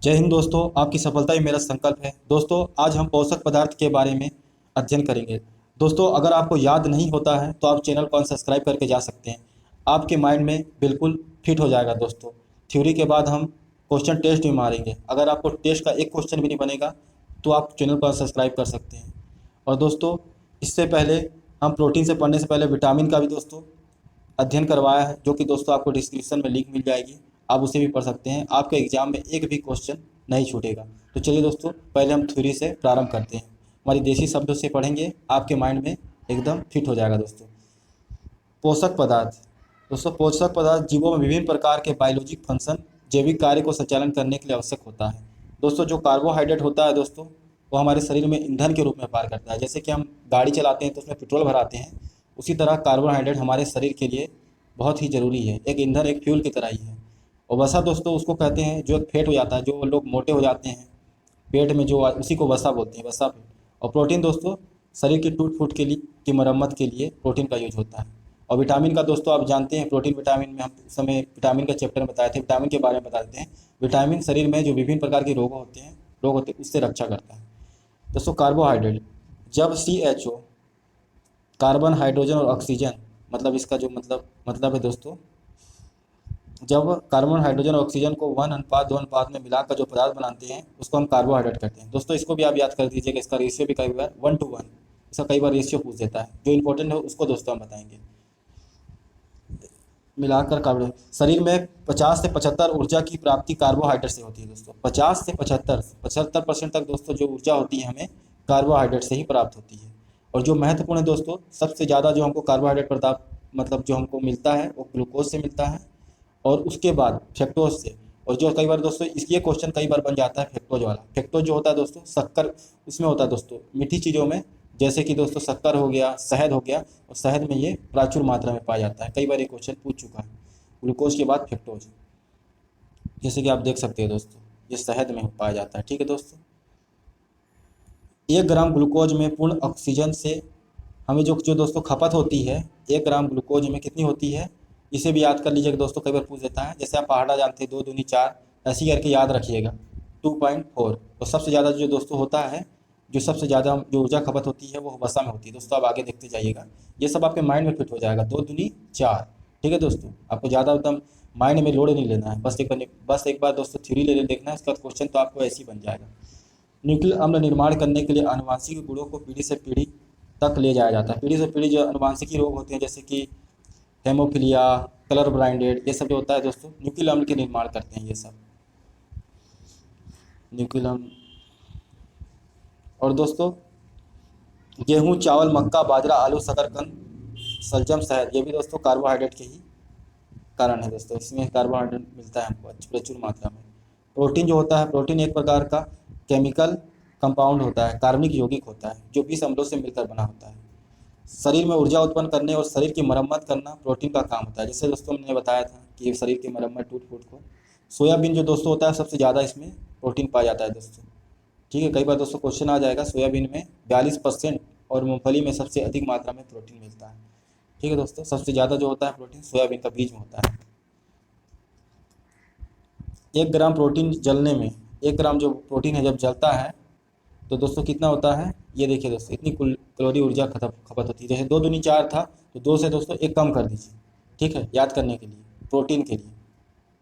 जय हिंद दोस्तों, आपकी सफलता ही मेरा संकल्प है। दोस्तों, आज हम पोषक पदार्थ के बारे में अध्ययन करेंगे। दोस्तों, अगर आपको याद नहीं होता है तो आप चैनल को अनसब्सक्राइब करके जा सकते हैं। आपके माइंड में बिल्कुल फिट हो जाएगा। दोस्तों, थ्योरी के बाद हम क्वेश्चन टेस्ट भी मारेंगे। अगर आपको टेस्ट का एक क्वेश्चन भी नहीं बनेगा तो आप चैनल को अनसब्सक्राइब कर सकते हैं। और दोस्तों, इससे पहले हम प्रोटीन से पढ़ने से पहले विटामिन का भी दोस्तों अध्ययन करवाया है, जो कि दोस्तों आपको डिस्क्रिप्शन में लिंक मिल जाएगी। आप उसे भी पढ़ सकते हैं। आपके एग्जाम में एक भी क्वेश्चन नहीं छूटेगा। तो चलिए दोस्तों, पहले हम थ्योरी से प्रारंभ करते हैं। हमारी देसी शब्दों से पढ़ेंगे, आपके माइंड में एकदम फिट हो जाएगा। दोस्तों, पोषक पदार्थ। दोस्तों, पोषक पदार्थ जीवों में विभिन्न प्रकार के बायोलॉजिक फंक्शन, जैविक कार्य को संचालन करने के लिए आवश्यक होता है। दोस्तों, जो कार्बोहाइड्रेट होता है दोस्तों, वो हमारे शरीर में ईंधन के रूप में कार्य करता है। जैसे कि हम गाड़ी चलाते हैं तो उसमें पेट्रोल भराते हैं, उसी तरह कार्बोहाइड्रेट हमारे शरीर के लिए बहुत ही ज़रूरी है। एक ईंधन, एक फ्यूल की तरह ही है। और वसा दोस्तों उसको कहते हैं जो एक फैट हो जाता है, जो लोग मोटे हो जाते हैं पेट में, जो उसी को वसा बोलते हैं, वसा फैट। और प्रोटीन दोस्तों शरीर की टूट फूट के लिए की मरम्मत के लिए प्रोटीन का यूज होता है। और विटामिन का दोस्तों आप जानते हैं, प्रोटीन विटामिन में हम उस समय विटामिन का चैप्टर में बताए थे। विटामिन के बारे में बता देते हैं। विटामिन शरीर में जो विभिन्न प्रकार के रोग होते हैं उससे रक्षा करता है। दोस्तों, कार्बोहाइड्रेट, जब CHO, कार्बन, हाइड्रोजन और ऑक्सीजन, मतलब इसका जो मतलब है दोस्तों, जब कार्बन, हाइड्रोजन और ऑक्सीजन को 1:2 अनुपात में मिलाकर जो पदार्थ बनाते हैं उसको हम कार्बोहाइड्रेट कहते हैं। दोस्तों, इसको भी आप याद कर दीजिएगा। इसका रेशियो भी कई बार 1:1, इसका कई बार रेशियो पूछ देता है। जो इंपॉर्टेंट है उसको दोस्तों हम बताएंगे। मिलाकर कार्बन, शरीर में 50 से 75 ऊर्जा की प्राप्ति कार्बोहाइड्रेट से होती है। दोस्तों, 50 से 75% तक दोस्तों जो ऊर्जा होती है हमें कार्बोहाइड्रेट से ही प्राप्त होती है। और जो महत्वपूर्ण है दोस्तों, सबसे ज़्यादा जो हमको कार्बोहाइड्रेट प्राप्त जो हमको मिलता है वो ग्लूकोज से मिलता है, और उसके बाद फ्रक्टोज से। और जो कई बार दोस्तों ये क्वेश्चन कई बार बन जाता है फ्रक्टोज वाला। फ्रक्टोज जो होता है दोस्तों शक्कर उसमें होता है दोस्तों, मीठी चीज़ों में, जैसे कि दोस्तों शक्कर हो गया, शहद हो गया। और शहद में ये प्रचुर मात्रा में पाया जाता है। कई बार ये क्वेश्चन पूछ चुका है। ग्लूकोज के बाद फ्रक्टोज, जैसे कि आप देख सकते हैं दोस्तों, ये शहद में पाया जाता है। ठीक है दोस्तों, 1 ग्राम ग्लूकोज में पूर्ण ऑक्सीजन से हमें जो जो दोस्तों खपत होती है, 1 ग्राम ग्लूकोज में कितनी होती है, इसे भी याद कर लीजिएगा दोस्तों। कई बार पूछ देता है। जैसे आप पहाड़ा जानते हैं, 2 दूनी 4, ऐसे ही करके याद रखिएगा। 2.4। और सबसे ज़्यादा जो दोस्तों होता है, जो सबसे ज़्यादा जो ऊर्जा खपत होती है वो वसा में होती है। दोस्तों, आप आगे देखते जाइएगा, ये सब आपके माइंड में फिट हो जाएगा। 2 दूनी 4। ठीक है दोस्तों, आपको ज़्यादा एकदम माइंड में लोड नहीं लेना है। बस एक बार दोस्तों थ्योरी ले देखना है, उसका क्वेश्चन तो आपको ऐसे ही बन जाएगा। न्यूक्लिक अम्ल निर्माण करने के लिए आनुवांशिक गुणों को पीढ़ी से पीढ़ी तक ले जाया जाता है। पीढ़ी से पीढ़ी जो आनुवांशिक रोग होते हैं, जैसे कि हेमोफीलिया, कलर ब्लाइंडेड, ये सब जो होता है दोस्तों न्यूक्लिक अम्ल के निर्माण करते हैं ये सब न्यूक्लिक अम्ल। और दोस्तों, गेहूं, चावल, मक्का, बाजरा, आलू, शकरकंद, शलजम, शहद, ये भी दोस्तों कार्बोहाइड्रेट के ही कारण है। दोस्तों, इसमें कार्बोहाइड्रेट मिलता है हमको प्रचुर मात्रा में। प्रोटीन जो होता है, प्रोटीन एक प्रकार का केमिकल कंपाउंड होता है, कार्बनिक यौगिक होता है, जो 20 अम्लों से मिलकर बना होता है। शरीर में ऊर्जा उत्पन्न करने और शरीर की मरम्मत करना प्रोटीन का काम होता है। जैसे दोस्तों मैंने बताया था कि शरीर की मरम्मत टूट फूट को, सोयाबीन जो दोस्तों होता है सबसे ज़्यादा इसमें प्रोटीन पाया जाता है दोस्तों। ठीक है, कई बार दोस्तों क्वेश्चन आ जाएगा, सोयाबीन में 42% और मूंगफली में सबसे अधिक मात्रा में प्रोटीन मिलता है। ठीक है दोस्तों, सबसे ज़्यादा जो होता है प्रोटीन सोयाबीन का बीज में होता है। 1 ग्राम प्रोटीन जलने में, 1 ग्राम जो प्रोटीन है जब जलता है तो दोस्तों कितना होता है, ये देखिए दोस्तों, इतनी कुल कैलोरी ऊर्जा खपत होती है। जैसे 2 दूनी 4 था तो 2 से दोस्तों 1 कम कर दीजिए। ठीक है, याद करने के लिए प्रोटीन के लिए।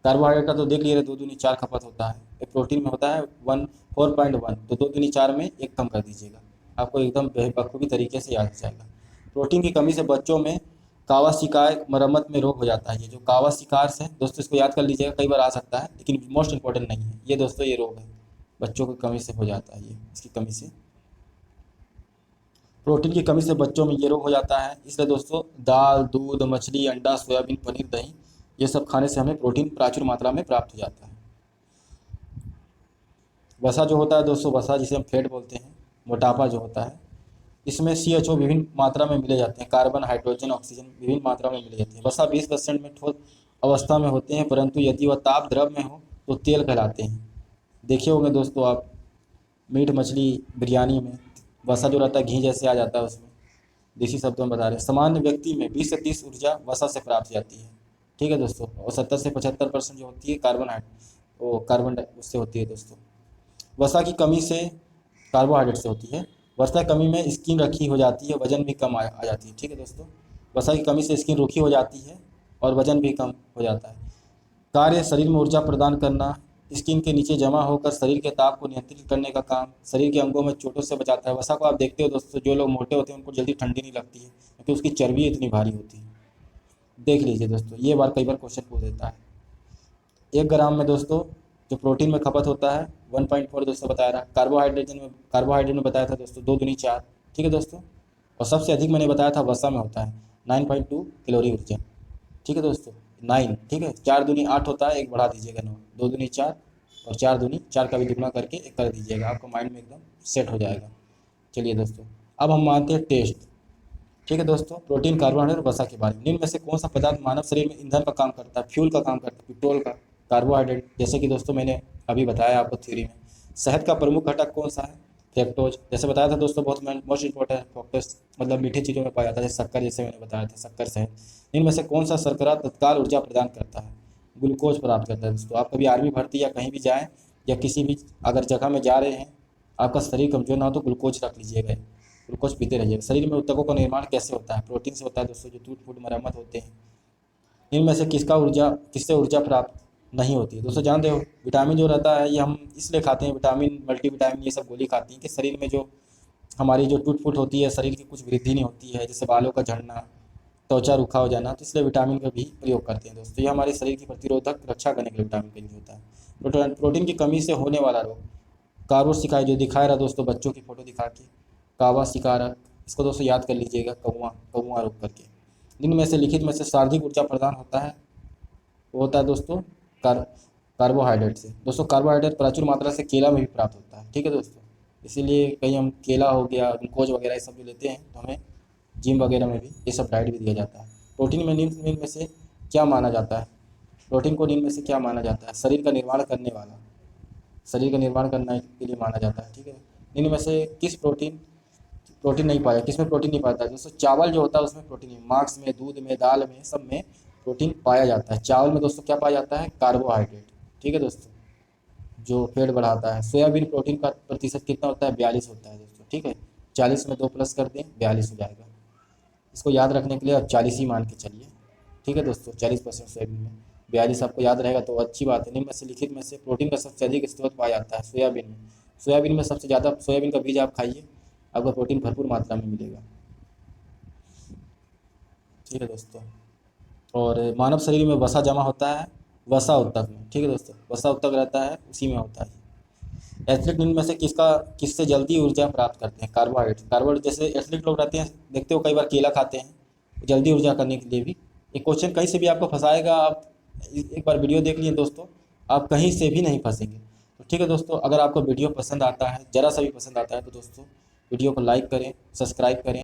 कार्बोहाइड्रेट का तो देख लीजिए, 2 दूनी 4 खपत होता है, एक प्रोटीन में होता है 4.1, तो 2 दूनी 4 में 1 कम कर दीजिएगा। आपको एकदम बखूबी तरीके से याद हो जाएगा। प्रोटीन की कमी से बच्चों में कावासिकार मरम्मत में रोग हो जाता है। ये जो कावासिकार है दोस्तों, इसको याद कर लीजिएगा, कई बार आ सकता है लेकिन मोस्ट इंपॉर्टेंट नहीं है ये दोस्तों। ये रोग है बच्चों की कमी से हो जाता है, ये इसकी कमी से, प्रोटीन की कमी से बच्चों में ये रोग हो जाता है। इसलिए दोस्तों दाल, दूध, मछली, अंडा, सोयाबीन, पनीर, दही, ये सब खाने से हमें प्रोटीन प्रचुर मात्रा में प्राप्त हो जाता है। वसा जो होता है दोस्तों, वसा जिसे हम फैट बोलते हैं, मोटापा जो होता है, इसमें CHO विभिन्न मात्रा में मिले जाते हैं। कार्बन, हाइड्रोजन, ऑक्सीजन विभिन्न मात्रा में मिले जाते हैं। वसा 20% में ठोस अवस्था में होते हैं, परंतु यदि वह ताप द्रव में हो तो तेल कहलाते हैं। देखे होंगे दोस्तों आप, मीट मछली बिरयानी में वसा जो रहता है घी जैसे आ जाता है उसमें। देसी शब्दों में बता रहे हैं, सामान्य व्यक्ति में 20 से 30 ऊर्जा वसा से प्राप्त हो जाती है। ठीक है दोस्तों, और 70 से 75% जो होती है कार्बन वो उससे होती है दोस्तों। वसा की कमी से कार्बोहाइड्रेट से होती है। वसा की कमी में स्किन रखी हो जाती है, वजन भी कम आ जाती है। ठीक है दोस्तों, वसा की कमी से स्किन रूखी हो जाती है और वजन भी कम हो जाता है। कार्य शरीर में ऊर्जा प्रदान करना, स्किन के नीचे जमा होकर शरीर के ताप को नियंत्रित करने का काम, शरीर के अंगों में चोटों से बचाता है। वसा को आप देखते हो दोस्तों, जो लोग मोटे होते हैं उनको जल्दी ठंडी नहीं लगती है क्योंकि उसकी चर्बी इतनी भारी होती है। देख लीजिए दोस्तों, ये कई बार क्वेश्चन पूछ देता है। 1 ग्राम में दोस्तों जो प्रोटीन में खपत होता है 1.4 दोस्तों बताया रहा। कार्बोहाइड्रेट में बताया था दोस्तों 2 दूनी 4। ठीक है दोस्तों, और सबसे अधिक मैंने बताया था वसा में होता है 9.2 कैलोरी ऊर्जा। ठीक है दोस्तों, 9। ठीक है, 4 दूनी 8 होता है, एक बढ़ा दीजिएगा 9, 2 दूनी 4 और 4 दूनी 4 का भी दुगना करके एक कर दीजिएगा, आपको माइंड में एकदम सेट हो जाएगा। चलिए दोस्तों, अब हम मानते हैं टेस्ट। ठीक है दोस्तों, प्रोटीन, कार्बोहाइड्रेट और वसा के बारे में। निम्न में से कौन सा पदार्थ मानव शरीर में ईंधन का काम करता है, फ्यूल का काम करता है, पेट्रोल का, कार्बोहाइड्रेट, जैसे कि दोस्तों मैंने अभी बताया आपको थ्योरी में। शहद का प्रमुख घटक कौन सा है, फ्रैक्टोज, जैसे बताया था दोस्तों, बहुत मोस्ट इंपॉर्टेंट फैक्टर्स, मतलब मीठी चीज़ों में पाया जाता है, जैसे शक्कर, जैसे मैंने बताया था शक्कर शहद। इनमें से कौन सा शर्करा तत्काल ऊर्जा प्रदान करता है, ग्लूकोज प्राप्त करता है। दोस्तों आप कभी आर्मी भर्ती या कहीं भी जाएँ या किसी भी अगर जगह में जा रहे हैं, आपका शरीर कमजोर ना हो तो ग्लूकोज रख लीजिएगा, ग्लूकोज पीते रहिएगा। शरीर में ऊतकों का निर्माण कैसे होता है, प्रोटीन से होता है दोस्तों, जो टूट फूट मरम्मत होते हैं। इनमें से किससे ऊर्जा प्राप्त नहीं होती है दोस्तों, जानते हो विटामिन जो रहता है ये हम इसलिए खाते हैं, विटामिन, मल्टीविटामिन, ये सब गोली खाती हैं कि शरीर में जो हमारी जो टूट फूट होती है, शरीर की कुछ वृद्धि नहीं होती है, जैसे बालों का झड़ना, त्वचा रूखा हो जाना, तो इसलिए विटामिन का भी प्रयोग करते हैं दोस्तों। ये हमारे शरीर की प्रतिरोधक रक्षा करने के लिए विटामिन का यूज होता है। प्रोटीन की कमी से होने वाला रोग, कार्बो सिकाई जो दिखाया रहा दोस्तों, बच्चों की फोटो दिखा के, कावा सिकारक, इसको दोस्तों याद कर लीजिएगा, कौआ कौआ रोक करके। इनमें से लिखित में से सर्वाधिक ऊर्जा प्रदान होता है, वो होता है दोस्तों कार कार्बोहाइड्रेट से। दोस्तों कार्बोहाइड्रेट प्रचुर मात्रा से केला में भी प्राप्त होता है। ठीक है दोस्तों, इसीलिए कहीं हम केला हो गया, ग्लूकोज वगैरह ये सब जो लेते हैं तो हमें जिम वगैरह में भी ये सब डाइट भी दिया जाता है। प्रोटीन में निम्न में से क्या माना जाता है, प्रोटीन को निम्न में से क्या माना जाता है, शरीर का निर्माण करने वाला, शरीर का निर्माण करने के लिए माना जाता है। ठीक है, निम्न में से किस प्रोटीन नहीं पाया, किसमें प्रोटीन नहीं पाता है दोस्तों, चावल जो होता है उसमें प्रोटीन है, मांस में, दूध में, दाल में, सब में प्रोटीन पाया जाता है। चावल में दोस्तों क्या पाया जाता है, कार्बोहाइड्रेट। ठीक है दोस्तों, जो पेट बढ़ाता है। सोयाबीन प्रोटीन का प्रतिशत कितना होता है, 42 होता है दोस्तों। ठीक है, 40 में 2 प्लस कर दें 42 हो जाएगा। इसको याद रखने के लिए आप 40 ही मान के चलिए। ठीक है दोस्तों, 40% सोयाबीन में 42 आपको याद रहेगा तो अच्छी बात है। निम्न में से लिखित में से प्रोटीन का सबसे अधिक स्रोत पाया जाता है सोयाबीन में। सोयाबीन में सबसे ज़्यादा, सोयाबीन का बीज आप खाइए, आपको प्रोटीन भरपूर मात्रा में मिलेगा। ठीक है दोस्तों, और मानव शरीर में वसा जमा होता है वसा उत्तक में। ठीक है दोस्तों, वसा उत्तक रहता है उसी में होता है। एथलीट निम्न में से किससे जल्दी ऊर्जा प्राप्त करते हैं, कार्बोहाइड्रेट। जैसे एथलीट लोग रहते हैं, देखते हो कई बार केला खाते हैं जल्दी ऊर्जा करने के लिए भी। एक क्वेश्चन कहीं से भी आपको फंसाएगा, आप एक बार वीडियो देख लिए दोस्तों, आप कहीं से भी नहीं फंसेंगे। तो ठीक है दोस्तों, अगर आपको वीडियो पसंद आता है, ज़रा सा भी पसंद आता है तो दोस्तों वीडियो को लाइक करें, सब्सक्राइब करें।